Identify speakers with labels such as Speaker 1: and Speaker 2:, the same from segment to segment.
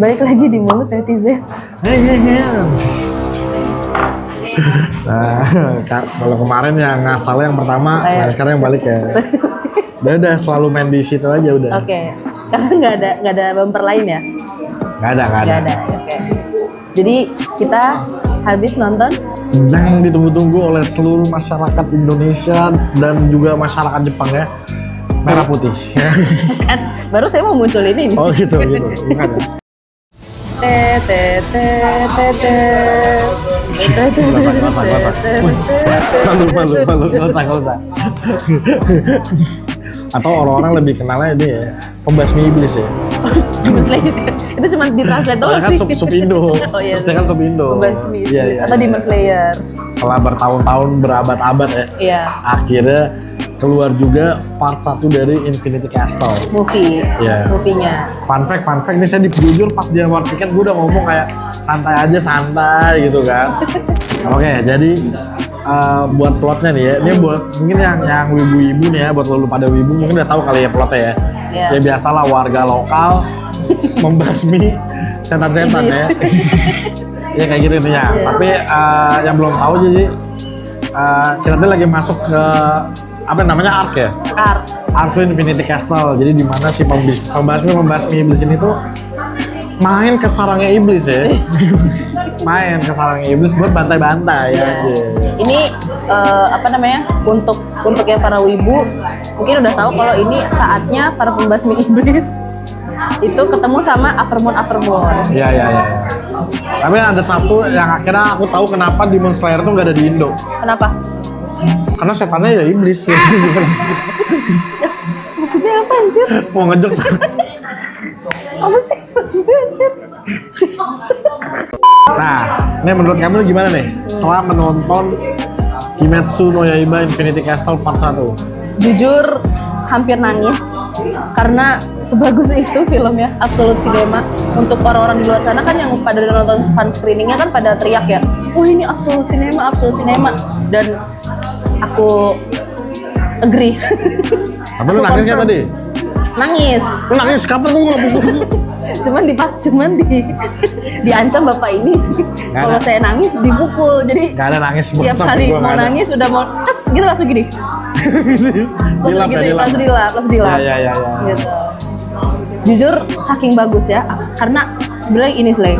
Speaker 1: Balik lagi di mulut netizen.
Speaker 2: Nah, kalau kemarin yang ngasalnya yang pertama, nah sekarang yang balik ya. Udah selalu main di situ aja udah.
Speaker 1: Oke. Karena nggak ada bumper lain ya?
Speaker 2: Nggak ada.
Speaker 1: Oke. Jadi kita habis nonton
Speaker 2: yang ditunggu-tunggu oleh seluruh masyarakat Indonesia dan juga masyarakat Jepang ya, Merah Putih.
Speaker 1: kan baru saya mau muncul ini nih.
Speaker 2: Oh gitu. Bukan ya? Malu, nggak usah. Atau orang-orang lebih kenalnya ini ya, pembasmi iblis ya.
Speaker 1: Itu cuma ditranslate doang
Speaker 2: Saya kan
Speaker 1: sih.
Speaker 2: Supindo.
Speaker 1: Oh iya.
Speaker 2: Saya kan Supindo.
Speaker 1: Pembasmi iblis
Speaker 2: Iya.
Speaker 1: atau Demon Slayer.
Speaker 2: Setelah bertahun-tahun berabad-abad ya.
Speaker 1: Iya.
Speaker 2: Akhirnya keluar juga part 1 dari Infinity Castle.
Speaker 1: Movie.
Speaker 2: Iya.
Speaker 1: Movie-nya.
Speaker 2: Fun fact nih, saya jujur pas dia war tiket gue udah ngomong kayak santai gitu kan. Oke, jadi buat plotnya nih ya, ini buat mungkin yang wibu-wibu nih ya, buat lo pada wibu mungkin udah tahu kali ya plotnya ya.
Speaker 1: Yeah.
Speaker 2: Ya biasalah warga lokal membasmi setan-setan ya. Ya kayak gitu intinya.
Speaker 1: Yeah.
Speaker 2: Tapi yang belum tahu jadi kita tuh lagi masuk ke apa namanya arc ya? Arc to Infinity Castle. Jadi di mana si pembasmi iblis ini tuh main ke sarangnya iblis ya. Main ke sarangnya iblis buat bantai-bantai ya.
Speaker 1: Ini apa namanya? Untuk yang para wibu mungkin udah tahu kalau ini saatnya para pembasmi iblis itu ketemu sama Upper Moon.
Speaker 2: Iya. Tapi ada satu yang akhirnya aku tahu kenapa Demon Slayer tuh nggak ada di Indo.
Speaker 1: Kenapa?
Speaker 2: Karena setannya ya iblis.
Speaker 1: Maksudnya apa anjir?
Speaker 2: Mau ngejok.
Speaker 1: Apa sih maksudnya anjir?
Speaker 2: Nah, ini menurut kamu gimana nih? Setelah menonton Kimetsu no Yaiba Infinity Castle part 1.
Speaker 1: Jujur hampir nangis karena sebagus itu filmnya Absolute Cinema. Untuk orang-orang di luar sana kan yang pada nonton fan screeningnya kan pada teriak ya, wah ini Absolute Cinema, dan aku agree.
Speaker 2: Tapi lu nangis kan tadi?
Speaker 1: Nangis.
Speaker 2: Lu nangis kapan gua nggak pukul?
Speaker 1: cuman diancam bapak ini kalau saya nangis dipukul, jadi
Speaker 2: nggak ada nangis
Speaker 1: tiap kali mau nangis udah mau tes gitu langsung gini. langsung dilap.
Speaker 2: Ya.
Speaker 1: Gitu. Jujur saking bagus ya, karena sebenarnya ini Slay.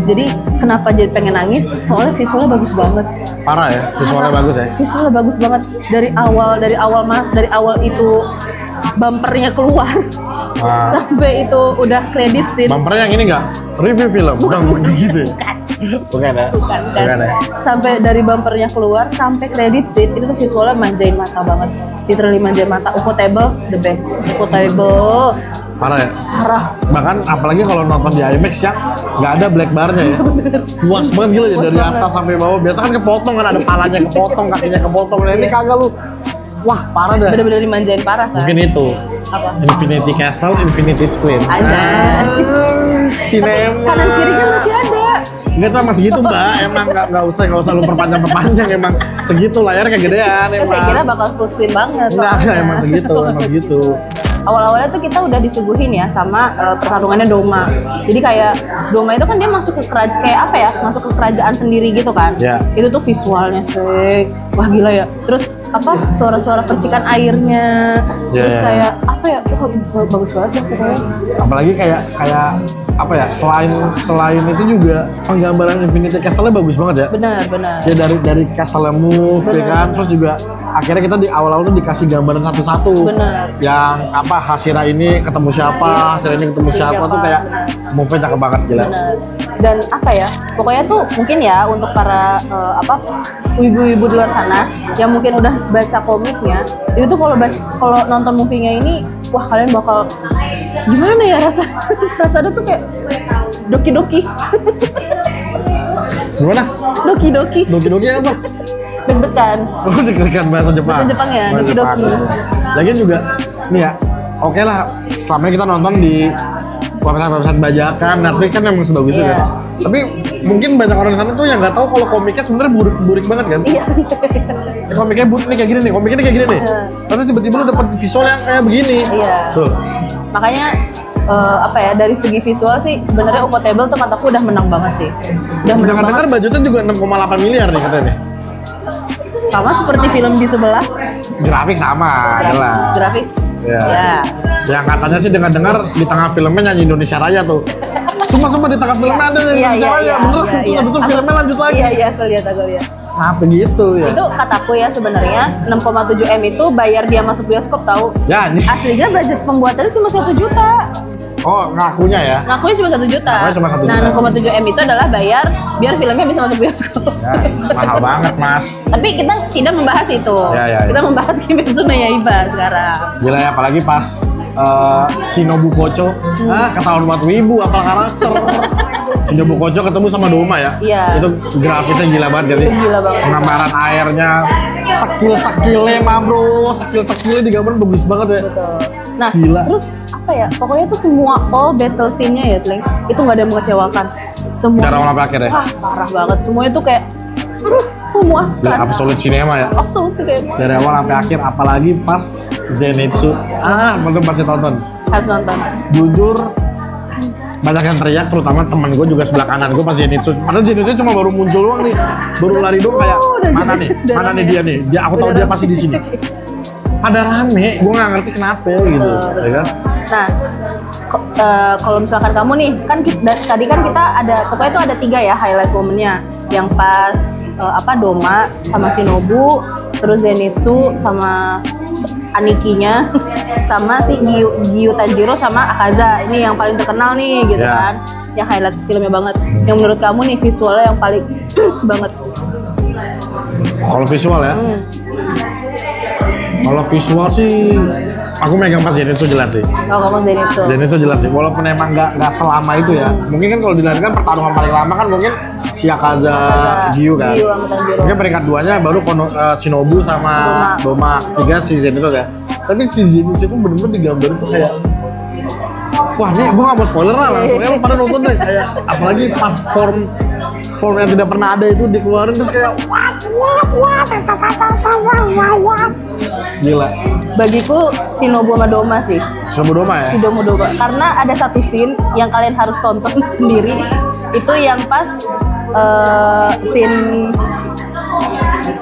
Speaker 1: Jadi kenapa jadi pengen nangis? Soalnya visualnya bagus banget.
Speaker 2: Parah ya, visualnya bagus ya.
Speaker 1: Visualnya bagus banget dari awal itu bumpernya keluar. Sampai itu udah credit scene.
Speaker 2: Bumpernya yang ini nggak? Review film? Bukan gitu. Bukan ya?
Speaker 1: Sampai dari bumpernya keluar sampai credit scene itu tuh visualnya manjain mata banget. Literally manjain mata. Ufotable the best. Ufotable.
Speaker 2: Parah ya?
Speaker 1: Parah.
Speaker 2: Bahkan apalagi kalau nonton di IMAX yang nggak ada black bar-nya ya. Puas banget gila ya dari atas sampai bawah. Biasa kan kepotong kan, ada palanya kepotong, kakinya kepotong. Nah ini kagak lu. Wah parah dah.
Speaker 1: Bener-bener dimanjain parah kan.
Speaker 2: Mungkin itu.
Speaker 1: Apa?
Speaker 2: Infinity Castle, Infinity Screen.
Speaker 1: Ada.
Speaker 2: Cinema.
Speaker 1: Kanan kirinya masih ada.
Speaker 2: Enggak tuh masih gitu mbak, emang nggak usah lu perpanjang emang segitu layarnya kegedean emang.
Speaker 1: Saya kira bakal full screen banget.
Speaker 2: Enggak, emang segitu.
Speaker 1: Awal-awalnya tuh kita udah disuguhin ya sama pertarungannya Doma. Jadi kayak Doma itu kan dia masuk ke kerajaan, kayak apa ya? Masuk ke kerajaan sendiri gitu kan.
Speaker 2: Yeah.
Speaker 1: Itu tuh visualnya sih, wah gila ya. Terus apa? Suara-suara percikan airnya. Terus kayak apa ya? Wah, bagus banget ya pokoknya.
Speaker 2: Apalagi kayak apa ya? Selain itu juga penggambaran Infinity Castle-nya bagus banget ya.
Speaker 1: Benar.
Speaker 2: Ya dari Castle move ya kan. Terus juga akhirnya kita di awal-awal tuh dikasih gambaran satu-satu.
Speaker 1: Benar.
Speaker 2: Yang apa Hashira ini ketemu siapa, Hashira ini ketemu siapa tuh kayak move-nya cakep banget gila.
Speaker 1: Benar. Dan apa ya? Pokoknya tuh mungkin ya untuk para ibu-ibu di luar sana yang mungkin udah baca komiknya, itu tuh kalau nonton movie-nya ini, wah kalian bakal gimana ya rasanya tuh kayak doki-doki.
Speaker 2: Gimana?
Speaker 1: Doki-doki.
Speaker 2: Doki-doki apa?
Speaker 1: Deg-degan.
Speaker 2: Oh, deg-degan bahasa Jepang.
Speaker 1: Bahasa Jepang ya, doki-doki.
Speaker 2: Lagian juga nih ya, oke lah, selama ini kita nonton di website bajakan, Netflix kan emang sebagus itu kan. Tapi mungkin banyak orang di sana tuh yang nggak tahu kalau komiknya sebenarnya burik banget kan.
Speaker 1: Iya.
Speaker 2: Komiknya nih kayak gini nih, komiknya kayak gini nih. Terus tiba-tiba lu dapet visual yang kayak begini.
Speaker 1: Iya.
Speaker 2: Tuh.
Speaker 1: Makanya apa ya, dari segi visual sih sebenarnya Ufotable tuh kataku udah menang banget sih. Udah menang
Speaker 2: Dengar-dengar
Speaker 1: banget.
Speaker 2: budgetnya juga 6,8 miliar nih katanya nih.
Speaker 1: Sama seperti film di sebelah.
Speaker 2: Grafik sama, jelas.
Speaker 1: Grafik.
Speaker 2: Ya.
Speaker 1: Ya.
Speaker 2: Yang katanya sih dengar-dengar di tengah filmnya nyanyi Indonesia Raya tuh. Sumpah di tengah filmnya ada nyanyi Indonesia Raya. Bener, itu betul filmnya lanjut lagi.
Speaker 1: Iya, aku lihat.
Speaker 2: Kenapa gitu ya?
Speaker 1: Itu kataku ya sebenarnya 6,7 M itu bayar dia masuk bioskop tahu.
Speaker 2: Ya, anjing.
Speaker 1: Aslinya budget pembuatannya cuma 1 juta.
Speaker 2: Oh, ngakunya ya?
Speaker 1: Ngakunya cuma 1 juta.
Speaker 2: Ngakunya cuma 1
Speaker 1: Nah,
Speaker 2: juta.
Speaker 1: 6,7 M itu adalah bayar biar filmnya bisa masuk bioskop.
Speaker 2: Ya, mahal banget, Mas.
Speaker 1: Tapi kita tidak membahas itu.
Speaker 2: Ya.
Speaker 1: Kita membahas Kimetsu no Yaiba sekarang.
Speaker 2: Gila ya, apalagi pas Shinobu Kocho. Ketahuan buat wibu, apal karakter. Shinobu Kocho ketemu sama Doma ya?
Speaker 1: Iya.
Speaker 2: Itu grafisnya gila banget gak sih?
Speaker 1: Itu gila banget.
Speaker 2: Penggambaran airnya, skill-skillnya mah bro. Skill-skillnya digambarin bagus banget ya.
Speaker 1: Betul. Nah,
Speaker 2: Gila.
Speaker 1: terus apa ya? Pokoknya tuh semua all battle scene-nya ya, Sling. Itu nggak ada yang mengecewakan. Semua.
Speaker 2: Dari awal sampai akhir ya?
Speaker 1: Wah, parah banget. Semuanya tuh kayak memuaskan.
Speaker 2: Gila, absolute cinema ya.
Speaker 1: Absolut cinema.
Speaker 2: Dari awal sampai akhir, apalagi pas Zenitsu. Bener pasti tonton.
Speaker 1: Harus nonton.
Speaker 2: Jujur, banyak yang teriak, terutama teman gue juga sebelah kanan gue pas Zenitsu. Padahal Zenitsu cuma baru muncul doang nih, baru lari doang kayak
Speaker 1: udah
Speaker 2: mana
Speaker 1: jadi-
Speaker 2: nih,
Speaker 1: udah
Speaker 2: mana
Speaker 1: rame
Speaker 2: nih
Speaker 1: ya?
Speaker 2: dia nih. Aku tahu
Speaker 1: Udah
Speaker 2: dia
Speaker 1: rame.
Speaker 2: pasti di sini. Pada rame, gue nggak ngerti kenapa ya gitu,
Speaker 1: Betul.
Speaker 2: ya kan?
Speaker 1: Nah, kalau misalkan kamu nih, kan tadi kan kita ada, pokoknya itu ada 3 ya highlight momennya. Yang pas Doma sama Shinobu, terus Zenitsu sama Anikinya, sama si Giyu Tanjiro sama Akaza. Ini yang paling terkenal nih gitu
Speaker 2: Ya.
Speaker 1: kan. Yang highlight filmnya banget. Yang menurut kamu nih visualnya yang paling banget.
Speaker 2: Kalau visual ya, kalau visual sih, aku megang pas Zenitsu jelas sih.
Speaker 1: Oh, kamu Zenitsu.
Speaker 2: Zenitsu jelas sih, walaupun emang nggak selama itu ya. Mungkin kan kalau dilihat kan pertarungan paling lama kan mungkin si Akaza, Giyu kan.
Speaker 1: Giyu sama Tanjiro.
Speaker 2: Mungkin peringkat 2-nya baru Shinobu sama Doma. 3 si Zenitsu ya. Tapi si Zenitsu itu bener-bener digambarin tuh kayak, wah ini gue gak mau spoiler lah, langsungnya lo pada nonton deh. Kayak apalagi pas form yang tidak pernah ada itu dikeluarin terus kayak what gila.
Speaker 1: Bagiku Shinobu sama Doma sih.
Speaker 2: Shinobu Doma ya.
Speaker 1: Shinobu Doma. Karena ada satu scene yang kalian harus tonton sendiri. Itu yang pas scene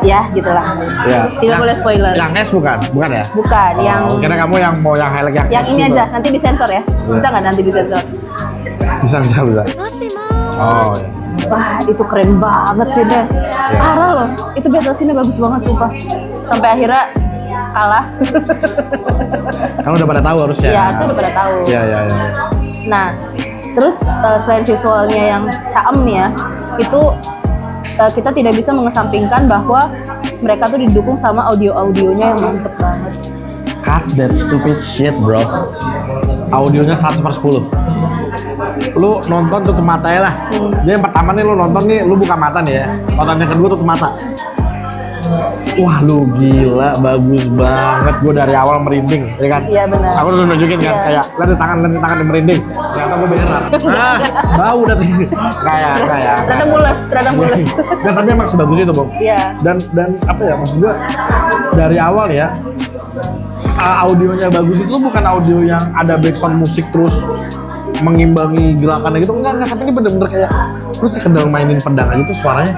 Speaker 1: ya gitulah.
Speaker 2: Ya.
Speaker 1: Tidak boleh spoiler.
Speaker 2: Yang S bukan ya?
Speaker 1: Bukan, yang
Speaker 2: Kira kamu yang mau yang highlight yang
Speaker 1: yang
Speaker 2: S
Speaker 1: ini
Speaker 2: gitu.
Speaker 1: aja. Nanti disensor ya. Bisa nggak nanti disensor?
Speaker 2: Bisa. Oh ya.
Speaker 1: Wah, itu keren banget sih deh. Parah loh. Itu battle scene-nya bagus banget sumpah. Sampai akhirnya kalah.
Speaker 2: Kan udah pada tahu harusnya.
Speaker 1: Iya, harusnya udah pada tahu.
Speaker 2: Iya.
Speaker 1: Nah, terus selain visualnya yang caem nih ya, itu kita tidak bisa mengesampingkan bahwa mereka tuh didukung sama audio-audionya yang mantep banget.
Speaker 2: Cut that stupid shit, bro. Audionya 100/10. Lu nonton tutup mata ya lah. Jadi yang pertama nih lu nonton nih, lu buka mata nih ya. Nonton yang kedua tutup mata. Wah lu gila, bagus banget. Gue dari awal merinding, ya kan?
Speaker 1: Iya, benar.
Speaker 2: Aku udah nunjukin kan,
Speaker 1: Iya.
Speaker 2: kayak lihat di tangan yang merinding. Ternyata gue beneran. Bau udah tuh. Kayak.
Speaker 1: Ternyata mules.
Speaker 2: Dan tapi emang sebagus itu, Bang.
Speaker 1: Iya.
Speaker 2: Dan apa ya, maksud gue dari awal ya, audionya bagus itu bukan audio yang ada background musik terus mengimbangi gerakannya gitu, enggak, tapi ini bener-bener kayak lu sekedar mainin pedang aja tuh suaranya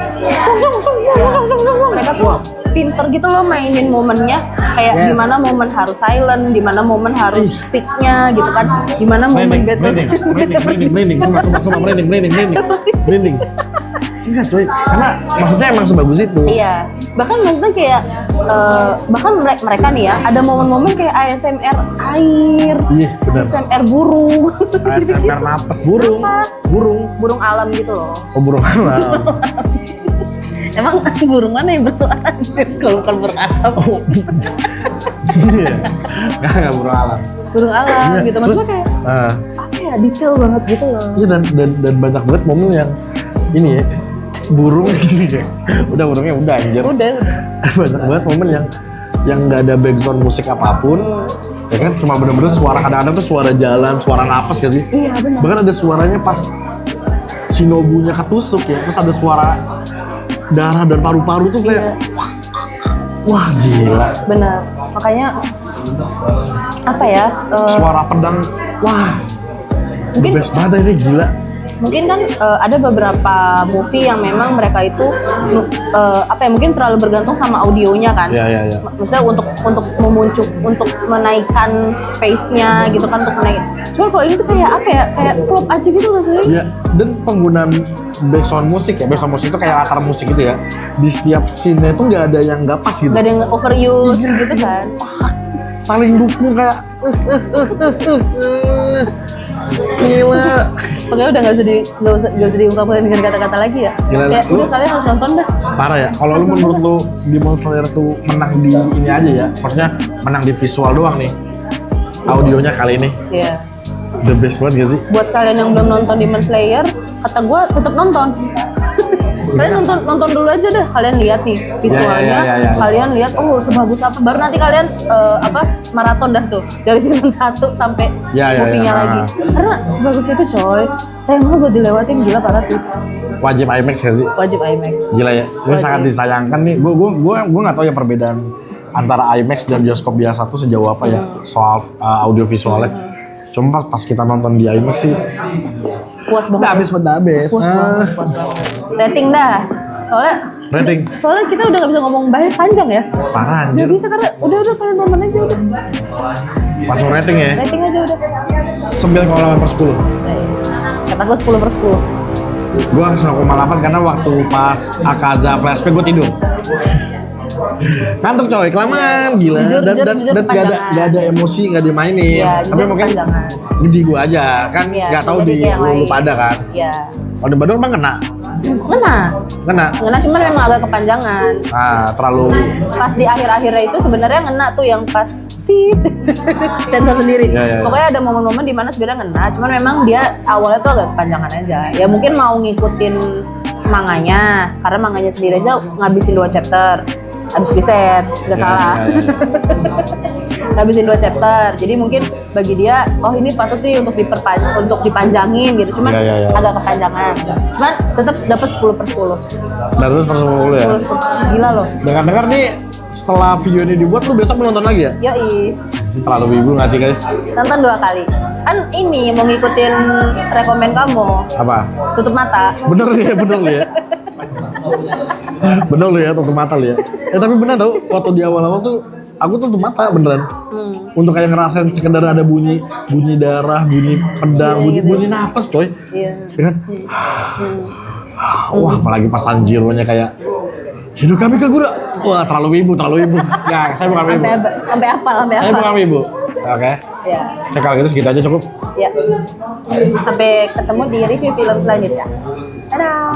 Speaker 1: Mereka tuh pinter gitu loh mainin momennya, kayak
Speaker 2: Yes.
Speaker 1: di mana momen harus silent, di mana momen harus peak-nya gitu kan, di mana momen battle
Speaker 2: merinding, sumpah merinding. Enggak coy, karena maksudnya emang sebagus itu.
Speaker 1: Iya, bahkan maksudnya kayak bahkan mereka nih ya ada momen-momen kayak ASMR air,
Speaker 2: Iya, benar.
Speaker 1: ASMR burung,
Speaker 2: ASMR napas, burung
Speaker 1: alam gitu loh.
Speaker 2: oh burung alam.
Speaker 1: Emang burung mana yang bersuara anjir kalau bukan burung alam?
Speaker 2: Oh, iya, nggak burung alam.
Speaker 1: Burung alam gitu, maksudnya kayak
Speaker 2: Ah.
Speaker 1: apa ya, detail banget gitu loh.
Speaker 2: Iya, dan banyak banget momen yang ini ya, burung gini ya. Burungnya udah anjir.
Speaker 1: Udah.
Speaker 2: Banyak banget momen yang nggak ada background musik apapun. Ya kan cuma bener-bener suara, kadang-kadang tuh suara jalan, suara napas gak sih?
Speaker 1: Iya benar.
Speaker 2: Bahkan ada suaranya pas Shinobunya ketusuk ya, terus ada suara darah dan paru-paru tuh kayak wah gila.
Speaker 1: Benar. Makanya apa ya?
Speaker 2: Suara pedang, wah
Speaker 1: Mungkin
Speaker 2: best banget ini gila.
Speaker 1: mungkin kan ada beberapa movie yang memang mereka itu mungkin terlalu bergantung sama audionya kan.
Speaker 2: Iya.
Speaker 1: Maksudnya untuk untuk menaikkan pace-nya gitu kan, untuk menaik. Cuma kalau ini tuh kayak apa ya? Kayak klop aja gitu loh sih.
Speaker 2: Iya, dan penggunaan background musik itu kayak latar musik gitu ya. Di setiap scene-nya itu nggak ada yang nggak pas gitu.
Speaker 1: Gak ada yang overuse gitu kan.
Speaker 2: Saling dukung kayak gila.
Speaker 1: Pokoknya udah nggak usah diungkapkan dengan kata-kata lagi ya.
Speaker 2: Gila,
Speaker 1: Kayak udah kalian harus nonton dah.
Speaker 2: Parah ya. Kalau lu menurut lu Demon Slayer tuh menang di ini aja ya. Maksudnya menang di visual doang nih. Audionya kali ini
Speaker 1: Iya.
Speaker 2: the best banget gak sih?
Speaker 1: Buat kalian yang belum nonton Demon Slayer, kata gue tetap nonton. Kalian nonton dulu aja dah. Kalian lihat nih visualnya.
Speaker 2: Ya.
Speaker 1: Kalian lihat sebagus apa. Baru nanti kalian maraton dah tuh dari season 1 sampai movie-nya lagi. Karena sebagus itu coy. Sayang banget buat dilewatin, gila parah sih.
Speaker 2: Wajib IMAX gak sih?
Speaker 1: Wajib IMAX.
Speaker 2: Gila ya. Ini sangat disayangkan nih. Gue nggak tahu ya perbedaan antara IMAX dan bioskop biasa tuh sejauh apa ya soal audio visualnya. Cuma pas kita nonton di IMAX sih
Speaker 1: Puas banget.
Speaker 2: Puas banget.
Speaker 1: Rating dah. Soalnya kita udah nggak bisa ngomong panjang ya.
Speaker 2: Parah
Speaker 1: Nggak
Speaker 2: anjir.
Speaker 1: bisa karena udah kalian tonton aja udah.
Speaker 2: Langsung rating ya.
Speaker 1: Rating aja udah.
Speaker 2: 9,8/10.
Speaker 1: Kata gue 10/10.
Speaker 2: Gue harus 9,8 karena waktu pas Akaza flashback gue tidur. Ngantuk coy, kelamaan gila.
Speaker 1: Jujur,
Speaker 2: dan
Speaker 1: kepanjangan.
Speaker 2: gak ada emosi, gak dimainin.
Speaker 1: Iya,
Speaker 2: tapi mungkin
Speaker 1: kepanjangan.
Speaker 2: di gue aja kan
Speaker 1: Iya,
Speaker 2: nggak tahu
Speaker 1: jadi
Speaker 2: di
Speaker 1: kayak yang
Speaker 2: lu
Speaker 1: lain.
Speaker 2: pada kan.
Speaker 1: Iya.
Speaker 2: Kalau di Badung emang kena.
Speaker 1: Ngena cuman memang agak kepanjangan.
Speaker 2: Terlalu
Speaker 1: Pas di akhir-akhirnya itu sebenarnya ngena tuh yang pas tit sensor sendiri.
Speaker 2: Iya.
Speaker 1: Pokoknya ada momen-momen di mana sebenarnya ngena, cuman memang dia awalnya tuh agak kepanjangan aja. Ya mungkin mau ngikutin manganya, karena manganya sendiri aja ngabisin 2 chapter. Habis riset, nggak salah. Ngabisin 2 chapter, jadi mungkin bagi dia, ini patut tuh untuk dipanjangin gitu, cuman
Speaker 2: Iya.
Speaker 1: agak kepanjangan. Cuman tetap dapat 10/10.
Speaker 2: Terus per 10 ya.
Speaker 1: 10/10. Gila loh.
Speaker 2: Dengar-dengar nih setelah video ini dibuat lu besok mau nonton lagi ya?
Speaker 1: Yoi,
Speaker 2: Terlalu wibu nggak sih guys?
Speaker 1: nonton 2 kali. Kan ini mau ngikutin rekomen kamu,
Speaker 2: Apa?
Speaker 1: tutup mata.
Speaker 2: Bener lu ya. Bener lu ya, tutup mata lu ya. Tapi bener tau, waktu di awal-awal tuh aku tutup mata beneran. Untuk kayak ngerasain sekedar ada bunyi darah, bunyi pedang, bunyi napas coy.
Speaker 1: Iya.
Speaker 2: Ya kan? Wah, apalagi pas Tanjiro-nya kayak hidup kami Kagura. Wah, terlalu wibu. Ya, saya bukan wibu.
Speaker 1: Sampai apa?
Speaker 2: Saya bukan wibu. Oke.
Speaker 1: Ya.
Speaker 2: Oke, kalau gitu segitu aja cukup.
Speaker 1: Ya. Sampai ketemu di review film selanjutnya. Dadah.